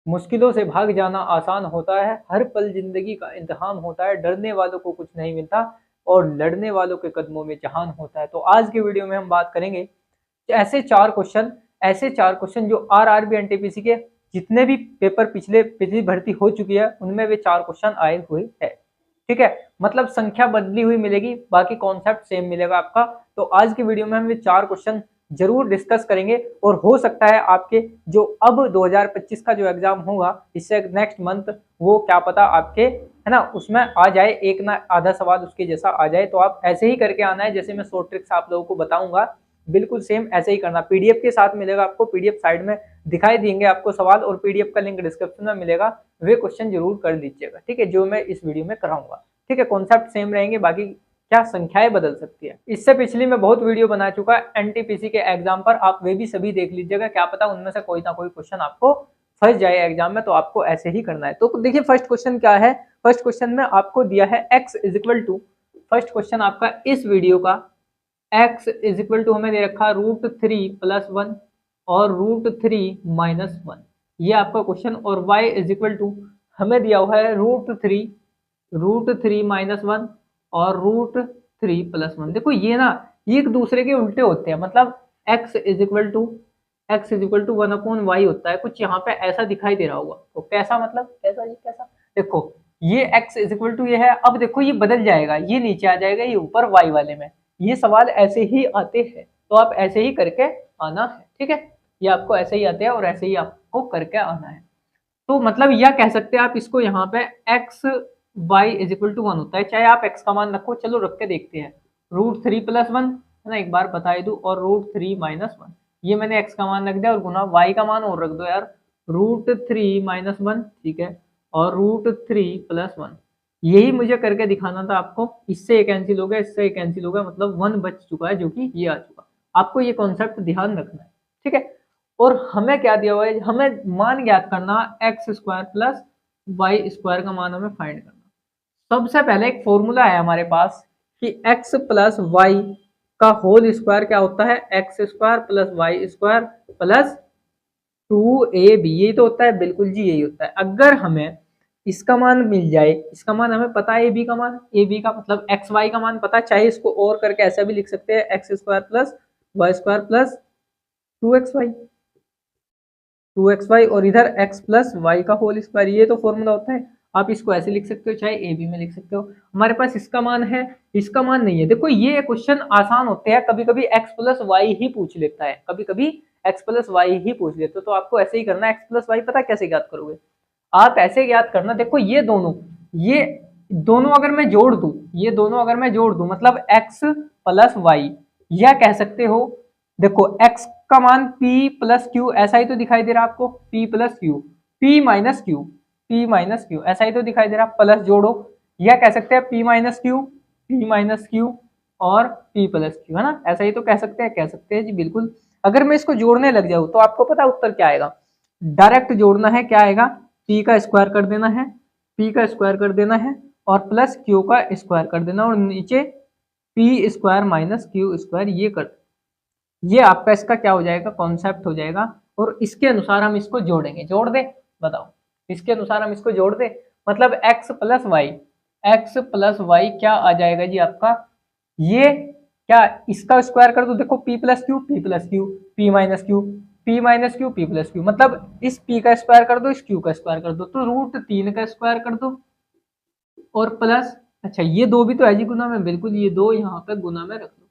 मुश्किलों से भाग जाना आसान होता है, हर पल जिंदगी का इम्तिहान होता है, डरने वालों को कुछ नहीं मिलता और लड़ने वालों के कदमों में जहान होता है। तो आज के वीडियो में हम बात करेंगे ऐसे चार क्वेश्चन जो आरआरबी एनटीपीसी के जितने भी पेपर पिछली भर्ती हो चुकी है उनमें वे चार क्वेश्चन आए हुए है। ठीक है, मतलब संख्या बदली हुई मिलेगी, बाकी कॉन्सेप्ट सेम मिलेगा आपका। तो आज की वीडियो में हम ये चार क्वेश्चन जरूर डिस्कस करेंगे और हो सकता है आपके जो अब 2025 का जो एग्जाम होगा इससे नेक्स्ट मंथ, वो क्या पता आपके है ना उसमें आ जाए, एक ना आधा सवाल उसके जैसा आ जाए। तो आप ऐसे ही करके आना है, जैसे मैं शॉर्ट ट्रिक्स आप लोगों को बताऊंगा बिल्कुल सेम ऐसे ही करना। पीडीएफ के साथ मिलेगा आपको, पीडीएफ साइड में दिखाई देंगे आपको सवाल, और पीडीएफ का लिंक डिस्क्रिप्शन में मिलेगा, वे क्वेश्चन जरूर कर लीजिएगा। ठीक है, जो मैं इस वीडियो में कराऊंगा। ठीक है, कॉन्सेप्ट सेम रहेंगे, बाकी क्या संख्याएं बदल सकती है। इससे पिछली मैं बहुत वीडियो बना चुका है एनटीपीसी के एग्जाम पर, आप वे भी सभी देख लीजिएगा, क्या पता उनमें से कोई ना कोई क्वेश्चन आपको फंस जाए एग्जाम में। तो आपको ऐसे ही करना है। तो देखिए फर्स्ट क्वेश्चन क्या है। फर्स्ट क्वेश्चन में आपको दिया है x is equal to, first question आपका इस वीडियो का, x इज इक्वल टू हमें दे रखा √3+1 और √3 - 1, ये आपका क्वेश्चन। और y इज इक्वल टू हमें दिया हुआ है √3 - 1 और √3+1। देखो ये ना, ये एक दूसरे के उल्टे होते हैं, मतलब x is equal to 1/y होता है, कुछ यहाँ पे ऐसा दिखाई दे रहा होगा। तो कैसा, मतलब कैसा, ये कैसा, देखो ये x इज इक्वल टू ये है, अब देखो ये बदल जाएगा, ये नीचे आ जाएगा, ये ऊपर y वाले में। ये सवाल ऐसे ही आते हैं, तो आप ऐसे ही करके आना है। ठीक है, ये आपको ऐसे ही आते हैं और ऐसे ही आपको करके आना है। तो मतलब यह कह सकते हैं आप इसको, यहाँ पे x y is equal to 1 होता है, चाहे आप x का मान रखो, चलो रख के देखते हैं। √3+1 है ना, एक बार बता दूं, और √3 - 1, ये मैंने x का मान रख दिया, और गुना y का मान और रख दो यार, √3 - 1, ठीक है, और √3+1, यही मुझे करके दिखाना था आपको। इससे एक कैंसिल हो गया, इससे एक कैंसिल हो गया, मतलब 1 बच चुका है, जो कि ये आ चुका। आपको ये कॉन्सेप्ट ध्यान रखना है। ठीक है, और हमें क्या दिया हुआ है, हमें मान ज्ञात करना, x² प्लस y² का मान हमें फाइंड करना। सबसे पहले एक फॉर्मूला है हमारे पास कि x प्लस वाई का होल स्क्वायर क्या होता है, x² plus y² plus 2ab, यही तो होता है, बिल्कुल जी यही होता है। अगर हमें इसका मान मिल जाए, इसका मान हमें पता है, ab का मान, ab का मतलब xy का मान पता है, चाहे इसको और करके ऐसा भी लिख सकते हैं, x² plus y² plus 2xy, 2xy, और इधर x प्लस वाई का होल स्क्वायर, ये तो फॉर्मूला होता है। आप इसको ऐसे लिख सकते हो, चाहे ए बी में लिख सकते हो। हमारे पास इसका मान है, इसका मान नहीं है। देखो ये क्वेश्चन आसान होते हैं, कभी कभी x प्लस वाई ही पूछ लेता है, कभी कभी x प्लस वाई ही पूछ लेते हो। तो आपको ऐसे ही करना है, x प्लस वाई पता कैसे ज्ञात करोगे, आप ऐसे ज्ञात करना। देखो ये दोनों अगर मैं जोड़ दूं, ये दोनों अगर मैं जोड़ दूं, मतलब x प्लस वाई, या कह सकते हो, देखो x का मान p प्लस क्यू, ऐसा ही तो दिखाई दे रहा है आपको, p plus Q, p minus Q, ऐसा ही तो दिखाई दे रहा, प्लस जोड़ो, या कह सकते हैं p माइनस क्यू और p प्लस क्यू, है ना, ऐसा ही तो कह सकते हैं जी, बिल्कुल। अगर मैं इसको जोड़ने लग जाऊं तो आपको पता उत्तर क्या आएगा, डायरेक्ट जोड़ना है, क्या आएगा, p का स्क्वायर कर देना है, p का स्क्वायर कर देना है, और प्लस q का स्क्वायर कर देना, और नीचे p² माइनस q², ये आपका इसका क्या हो जाएगा, कॉन्सेप्ट हो जाएगा। और इसके अनुसार हम इसको जोड़ेंगे, जोड़ दे, बताओ, इसके अनुसार हम इसको जोड़ दे, मतलब x प्लस वाई क्या आ जाएगा जी आपका, ये क्या, इसका स्क्वायर कर दो, देखो p plus Q, p plus Q, मतलब इस p का स्क्वायर कर दो, इस q का स्क्वायर कर दो, तो √3 का स्क्वायर कर दो, और प्लस, अच्छा ये दो भी तो है जी गुना में, बिल्कुल ये दो यहाँ पे गुना में रख दो,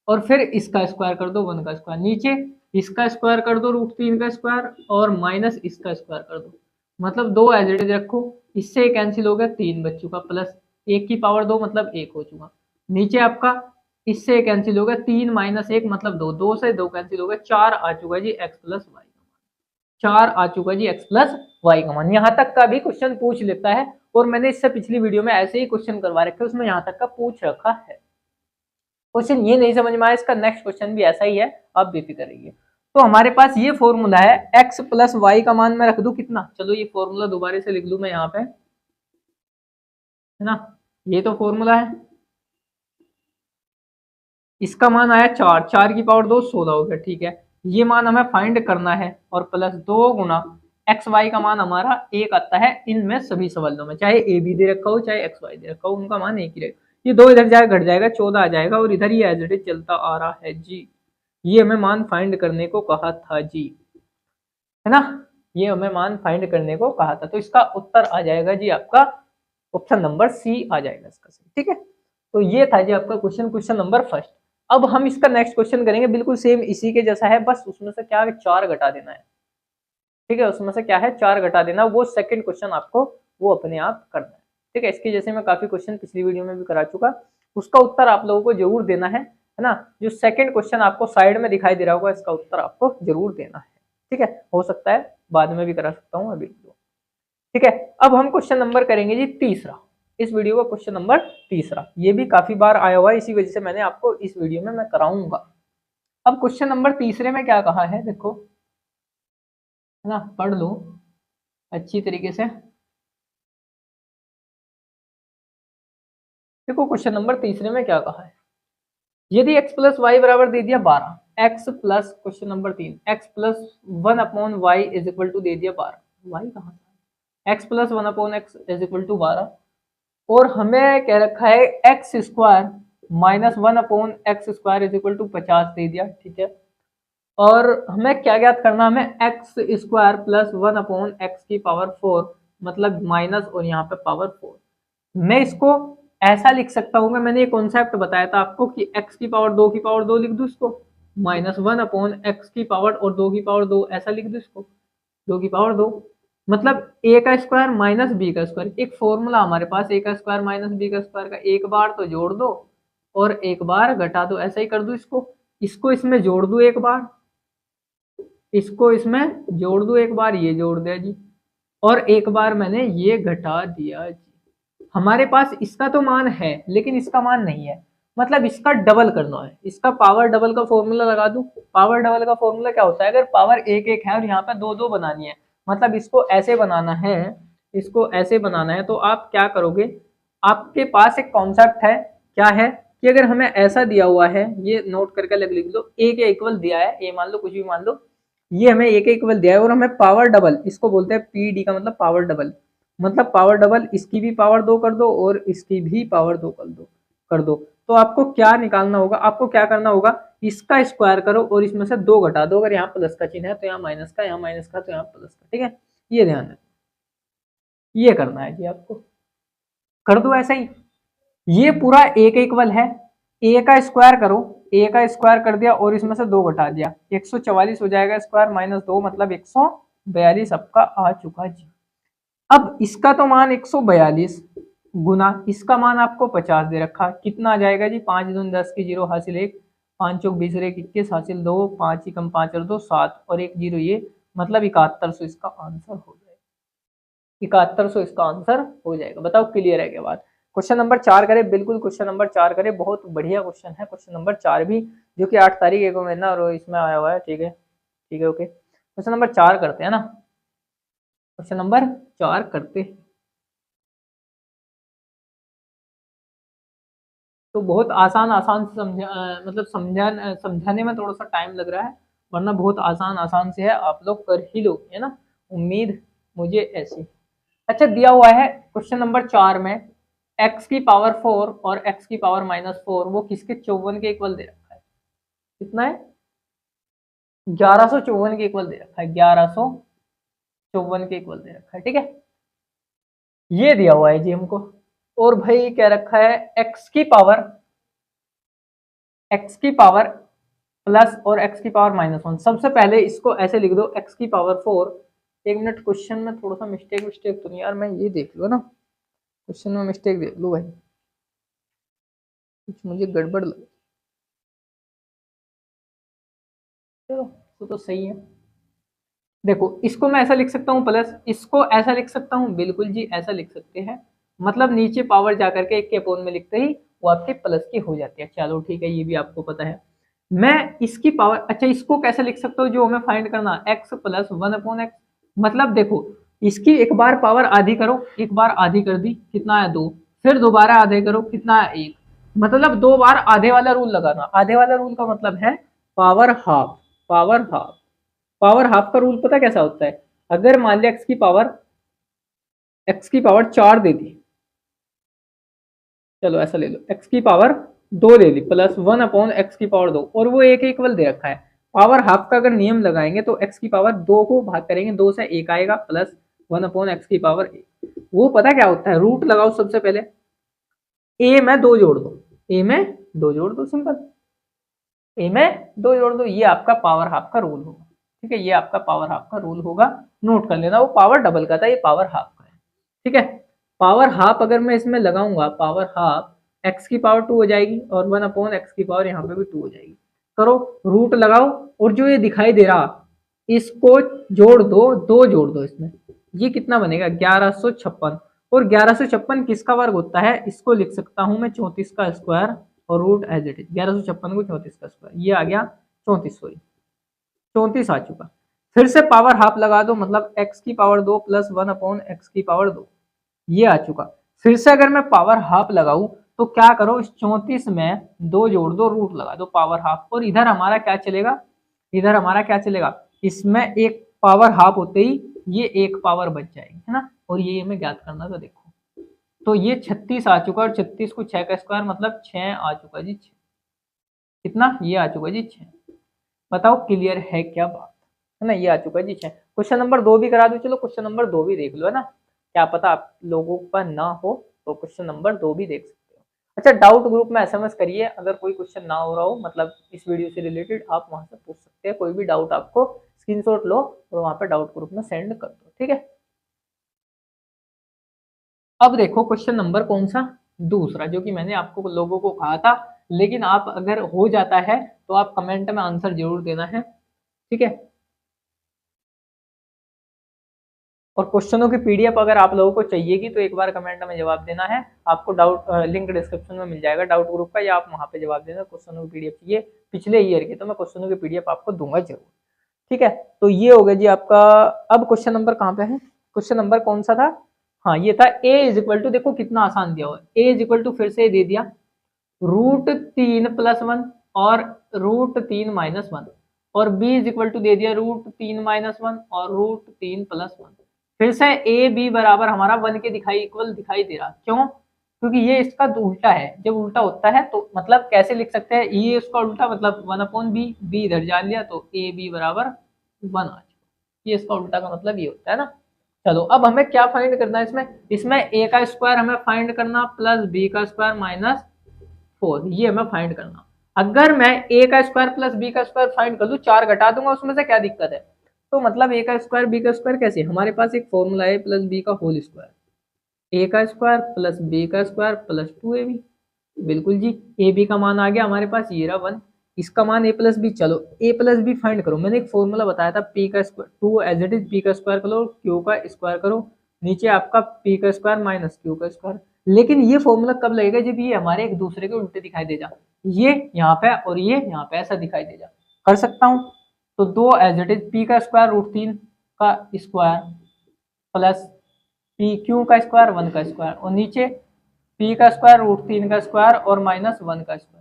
और फिर इसका स्क्वायर कर दो, 1 का स्क्वायर, नीचे इसका स्क्वायर कर दो, √3 का स्क्वायर, और माइनस इसका स्क्वायर कर दो, मतलब दो एज इट इज रखो, इससे कैंसिल हो गया, 3 बच चुका, प्लस 1 की पावर 2 मतलब 1 हो चुका, नीचे आपका इससे कैंसिल हो गया, 3 - 1 मतलब 2, 2 से 2 कैंसिल हो गया, 4 आ चुका जी x प्लस वाई, 4 आ चुका जी x प्लस वाई का मान। यहाँ तक का भी क्वेश्चन पूछ लेता है, और मैंने इससे पिछली वीडियो में ऐसे ही क्वेश्चन करवा रखे, उसमें यहाँ तक का पूछ रखा है। क्वेश्चन ये नहीं समझ में आया, इसका नेक्स्ट क्वेश्चन भी ऐसा ही है, आप बेफिक्र रहिए। तो हमारे पास ये फॉर्मूला है, x प्लस वाई का मान मैं रख दूं कितना, चलो ये फॉर्मूला दोबारा से लिख लूं मैं यहाँ पे, है ना, ये तो फॉर्मूला है, इसका मान आया 4, 4 की पावर 2 16 हो गया, ठीक है। ये मान हमें फाइंड करना है, और प्लस 2 गुना एक्स वाई का मान हमारा एक आता है इनमें सभी सवालों में, चाहे ए बी दे रखा हो चाहे एक्स वाई दे रखा हो, उनका मान एक ही रहेगा। ये 2 इधर जाए घट जाएगा, 14 आ जाएगा, और इधर ये एज इट इज चलता आ रहा है जी। ये हमें मान फाइंड करने को कहा था जी, है ना, ये हमें मान फाइंड करने को कहा था। तो इसका उत्तर आ जाएगा जी आपका ऑप्शन नंबर सी आ जाएगा इसका सही, ठीक है। तो ये था जी आपका क्वेश्चन नंबर फर्स्ट। अब हम इसका नेक्स्ट क्वेश्चन करेंगे, बिल्कुल सेम इसी के जैसा है, बस उसमें से क्या है 4 घटा देना है, ठीक है, उसमें से क्या है 4 घटा देना, वो सेकंड क्वेश्चन आपको वो अपने आप करना है, ठीक है। इसके जैसे मैं काफी क्वेश्चन पिछली वीडियो में भी करा चुका, उसका उत्तर आप लोगों को जरूर देना है ना। जो सेकंड क्वेश्चन आपको साइड में दिखाई दे रहा होगा, इसका उत्तर आपको जरूर देना है, ठीक है। हो सकता है बाद में भी करा सकता हूँ अभी, ठीक है। अब हम क्वेश्चन नंबर करेंगे जी तीसरा, इस वीडियो का क्वेश्चन नंबर तीसरा, ये भी काफी बार आया हुआ है, इसी वजह से मैंने आपको इस वीडियो में मैं कराऊंगा। अब क्वेश्चन नंबर तीसरे में क्या कहा है देखो, है ना, पढ़ लो अच्छी तरीके से। देखो क्वेश्चन नंबर तीसरे में क्या कहा है, यदि x प्लस वाई बराबर दे दिया 12, x plus question number 3 x plus 1 upon y is equal to दे दिया 12, वाई कहाँ से, x plus 1 upon x is equal to 12, और हमें कह रखा है x square minus 1 upon x square is equal to 50 दे दिया, ठीक है। और हमें क्या ज्ञात करना, हमें x square plus 1 upon x की पावर 4, मतलब माइनस और यहाँ पे पावर 4। मैं इसको ऐसा लिख सकता हूँ, मैंने ये कॉन्सेप्ट बताया था आपको कि x की पावर 2 की पावर 2 लिख दूँ इसको, माइनस 1 अपॉन एक्स की पावर और 2 की पावर 2 ऐसा लिख दूँ इसको, 2 की पावर 2, मतलब a का स्क्वायर माइनस b का स्क्वायर। एक फॉर्मूला हमारे पास a का स्क्वायर माइनस b का स्क्वायर का, एक बार तो जोड़ दो और एक बार घटा दो, ऐसा ही कर दो इसको, इसको इसमें जोड़ दो एक बार, इसको इसमें जोड़ दो एक बार, ये जोड़ दिया जी, और एक बार मैंने ये घटा दिया जी। हमारे पास इसका तो मान है लेकिन इसका मान नहीं है, मतलब इसका डबल करना है, इसका पावर डबल का फॉर्मूला लगा दूं। पावर डबल का फॉर्मूला क्या होता है, अगर पावर एक एक है और यहाँ पे दो दो बनानी है, मतलब इसको ऐसे बनाना है, इसको ऐसे बनाना है, तो आप क्या करोगे, आपके पास एक कॉन्सेप्ट है, क्या है कि अगर हमें ऐसा दिया हुआ है, ये नोट करके अलग लिख लो, ए के इक्वल दिया है, ए मान लो कुछ भी मान लो, ये हमें ए के इक्वल दिया है और हमें पावर डबल, इसको बोलते हैं पी डी का मतलब पावर डबल, मतलब पावर डबल, इसकी भी पावर 2 कर दो और इसकी भी पावर 2 कर दो। तो आपको क्या निकालना होगा, आपको क्या करना होगा, इसका स्क्वायर करो और इसमें से 2 घटा दो, अगर यहाँ प्लस का चिन्ह है तो यहाँ माइनस का, यहाँ माइनस का तो यहाँ प्लस का, ठीक है, ये ध्यान है, ये करना है जी आपको, कर दो ऐसा ही। ये पूरा ए के इक्वल है, ए का स्क्वायर करो, ए का स्क्वायर कर दिया और इसमें से 2 घटा दिया, 144 हो जाएगा स्क्वायर माइनस 2 मतलब 142 आपका आ चुका जी। अब इसका तो मान 142 गुना इसका मान आपको 50 दे रखा, कितना आ जाएगा जी, 5 दूनी 10 की 0 हासिल 1, 5 चौक 20 1 21 हासिल 2, 5 ही कम 5 और 2 7 और 1 0, ये मतलब 7100 इसका आंसर हो जाएगा, 7100 इसका आंसर हो जाएगा। बताओ क्लियर है क्या बात। क्वेश्चन नंबर 4 करें, बिल्कुल क्वेश्चन नंबर 4 करें, बहुत बढ़िया क्वेश्चन है क्वेश्चन नंबर 4 भी, जो कि 8 तारीख को महीना और इसमें आया हुआ है, ठीक है, ठीक है, ओके। क्वेश्चन नंबर 4 करते हैं ना, क्वेश्चन नंबर 4 करते हैं। तो बहुत आसान आसान से मतलब समझाने में थोड़ा सा टाइम लग रहा है, वरना बहुत आसान आसान से है, आप लोग कर ही लो, है ना, उम्मीद मुझे ऐसी। अच्छा, दिया हुआ है क्वेश्चन नंबर 4 में x की पावर 4 और x की पावर -4 वो किसके 54 के इक्वल दे रखा है, कितना है, 1154 के इक्वल दे रखा है, 1154 के इक्वल दे रखा है, ठीक है, ये दिया हुआ है जी हमको। और भाई कह रखा है x की पावर प्लस और x की पावर -1। सबसे पहले इसको ऐसे लिख दो, x की पावर 4, एक मिनट, क्वेश्चन में थोड़ा सा मिस्टेक तो नहीं यार, मैं ये देख लो ना, क्वेश्चन में मिस्टेक देख लो भाई, कुछ मुझे गड़बड़ लग, चलो तो सही है। देखो इसको मैं ऐसा लिख सकता हूँ प्लस, इसको ऐसा लिख सकता हूँ, बिल्कुल जी ऐसा लिख सकते हैं, मतलब नीचे पावर जाकर के एक के अपोन में लिखते ही वो आपके प्लस की हो जाती है, चलो ठीक है, ये भी आपको पता है। मैं इसकी पावर, अच्छा इसको कैसे लिख सकता हूँ, जो हमें फाइंड करना, x प्लस 1 अपॉन एक्स, मतलब देखो इसकी एक बार पावर आधी करो, एक बार आधी कर दी, कितना है 2, फिर दोबारा आधे करो, कितना है 1, मतलब 2 बार आधे वाला रूल लगाना। आधे वाला रूल का मतलब है power half, power half, power half का रूल पता कैसा होता है, अगर मान लिया एक्स की पावर 4 दे दी, चलो ऐसा ले लो, एक्स की पावर 2 दे दी प्लस 1/x की पावर 2, और वो एक इक्वल दे रखा है। पावर हाफ का अगर नियम लगाएंगे तो x की पावर 2 को भाग करेंगे 2 से, 1 आएगा प्लस 1/x की पावर 1। वो पता क्या होता है, रूट लगाओ सबसे पहले, a में 2 जोड़ दो, a में 2 जोड़ दो, सिंपल, a में 2 जोड़ दो, ये आपका पावर हाफ का रूल होगा। ठीक है, ये आपका पावर हाफ का रूल होगा, नोट कर लेना। वो पावर डबल का था, ये पावर हाफ का है। ठीक है, पावर हाफ अगर मैं इसमें लगाऊंगा, पावर हाफ x की पावर 2 हो जाएगी और 1/x की पावर यहाँ पे भी 2 हो जाएगी। करो, रूट लगाओ, और जो ये दिखाई दे रहा इसको जोड़ दो, 2 जोड़ दो इसमें, ये कितना बनेगा 1156। और 1156 किसका वर्ग होता है, इसको लिख सकता हूं मैं 34 का स्क्वायर, और रूट एज इट इज 1156 को 34 का स्क्वायर, ये आ गया 34, सॉरी 34 आ चुका। फिर से पावर हाफ लगा दो, मतलब x की पावर 2 प्लस 1/x की पावर 2, ये आ चुका। फिर से अगर मैं पावर हाफ लगाऊं तो क्या करो, इस 34 में 2 जोड़ दो, रूट लगा दो पावर हाफ, और इधर हमारा क्या चलेगा, इधर हमारा क्या चलेगा, इसमें एक पावर हाफ होते ही ये एक पावर बच जाएगी, है ना, और ये हमें ज्ञात करना था। देखो तो ये 36 आ चुका, और 36 को 6 का स्क्वायर मतलब 6 आ चुका जी, 6 कितना, ये आ चुका जी 6। बताओ क्लियर है क्या बात, है ना, ये आ चुका जी 6। क्वेश्चन नंबर 2 भी करा दो, चलो क्वेश्चन नंबर 2 भी देख लो, है ना, क्या पता आप लोगों पर ना हो तो क्वेश्चन नंबर 2 भी देख सकते हो। अच्छा, डाउट ग्रुप में एसएमएस करिए, अगर कोई क्वेश्चन ना हो रहा हो, मतलब इस वीडियो से रिलेटेड, आप वहां से पूछ सकते हैं, कोई भी डाउट आपको स्क्रीनशॉट लो और वहां पे डाउट ग्रुप में सेंड कर दो। ठीक है, अब देखो क्वेश्चन नंबर कौन सा, दूसरा, जो कि मैंने आपको लोगों को कहा था, लेकिन आप अगर हो जाता है तो आप कमेंट में आंसर जरूर देना है। ठीक है, और क्वेश्चनों की पीडीएफ अगर आप लोगों को चाहिएगी तो एक बार कमेंट में जवाब देना है। आपको डाउट लिंक डिस्क्रिप्शन में मिल जाएगा डाउट ग्रुप का, या आप वहां पे जवाब देना, क्वेश्चनों की पीडीएफ चाहिए पिछले ईयर की, तो मैं क्वेश्चनों की पीडीएफ आपको दूंगा जरूर। ठीक है, तो ये हो गया जी आपका। अब क्वेश्चन नंबर कहाँ पे है, क्वेश्चन नंबर कौन सा था, हाँ ये था, a इज इक्वल टू, देखो कितना आसान दिया हुआ है, a इज इक्वल टू फिर से दे दिया √3 + 1 और √3 - 1, और b इज इक्वल टू दे दिया √3 - 1 और √3 + 1। फिर से ए बी बराबर हमारा 1 के इक्वल दिखाई दे रहा, क्यों, क्योंकि ये इसका उल्टा है। जब उल्टा होता है तो मतलब कैसे लिख सकते हैं, ये इसका उल्टा मतलब 1/b, b इधर जान लिया तो ए बी बराबर 1 आ जाएगा। ये इसका उल्टा का मतलब ये होता है ना। चलो अब हमें क्या फाइंड करना है, इसमें a का स्क्वायर हमें फाइंड करना प्लस b का स्क्वायर -4, ये हमें फाइंड करना। अगर मैं a का स्क्वायर प्लस b का स्क्वायर फाइंड कर दूं, 4 घटा दूंगा उसमें से, क्या दिक्कत है, तो मतलब a का स्क्वायर b का स्क्वायर कैसे, हमारे पास एक फॉर्मूला है प्लस b का होल स्क्वायर, a का स्क्वायर प्लस b का स्क्वायर प्लस 2ab, बिल्कुल जी, ए बी का मान आ गया हमारे पास, ये रहा 1, इसका मान a प्लस बी, चलो a प्लस बी फाइंड करो, मैंने एक फॉर्मूला बताया था p का square 2 as it is, p का स्क्वायर करो, q का स्क्वायर करो, नीचे आपका p का स्क्वायर माइनस q का स्क्वायर। लेकिन ये फॉर्मूला कब लगेगा, जब ये हमारे एक दूसरे के उल्टे दिखाई दे जा, ये यहाँ पे और ये यहाँ पे ऐसा दिखाई दे जा, कर सकता हूँ, तो 2 एज इट इज, p का स्क्वायर √3 का स्क्वायर प्लस पी क्यू का स्क्वायर 1 का स्क्वायर, और नीचे p का स्क्वायर √3 का स्क्वायर और -1 का स्क्वायर।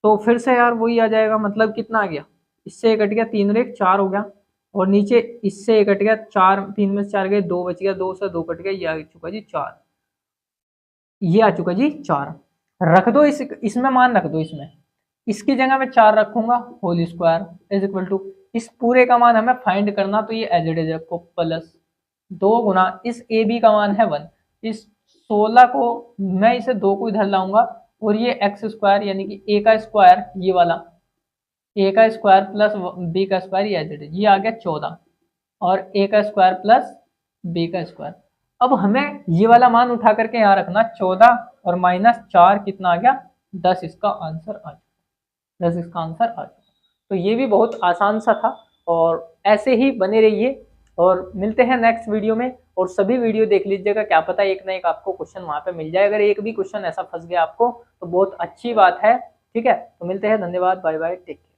तो फिर से यार वही आ जाएगा, मतलब कितना आ गया, इससे एक कट गया, 3 और 1 4 हो गया, और नीचे इससे एक कट गया, 4 3 में से 4 गए, 2 बच गया, 2 से 2 कट गया, ये आ चुका जी 4, ये आ चुका जी 4। रख दो इसमें मान रख दो, इसमें इसकी जगह मैं 4 रखूंगा, whole square is equal to, इस पूरे का मान हमें फाइंड करना, तो ये एज इट इज रखो प्लस 2 गुना इस ए बी का मान है 1, इस 16 को मैं इसे 2 को इधर लाऊंगा, और ये एक्स स्क्वायर यानी कि ए का स्क्वायर, ये वाला ए का स्क्वायर प्लस बी का स्क्वायर, ये एज इट इज, ये आ गया 14, और ए का स्क्वायर प्लस बी का स्क्वायर। अब हमें ये वाला मान उठा करके यहाँ रखना, 14 और -4 कितना आ गया 10, इसका आंसर आ गया, 10 इसका आंसर आ गया। तो ये भी बहुत आसान सा था, और ऐसे ही बने रहिए, और मिलते हैं नेक्स्ट वीडियो में, और सभी वीडियो देख लीजिएगा, क्या पता एक ना एक आपको क्वेश्चन वहां पे मिल जाए, अगर एक भी क्वेश्चन ऐसा फंस गया आपको तो बहुत अच्छी बात है। ठीक है, तो मिलते हैं, धन्यवाद, बाय बाय, टेक केयर।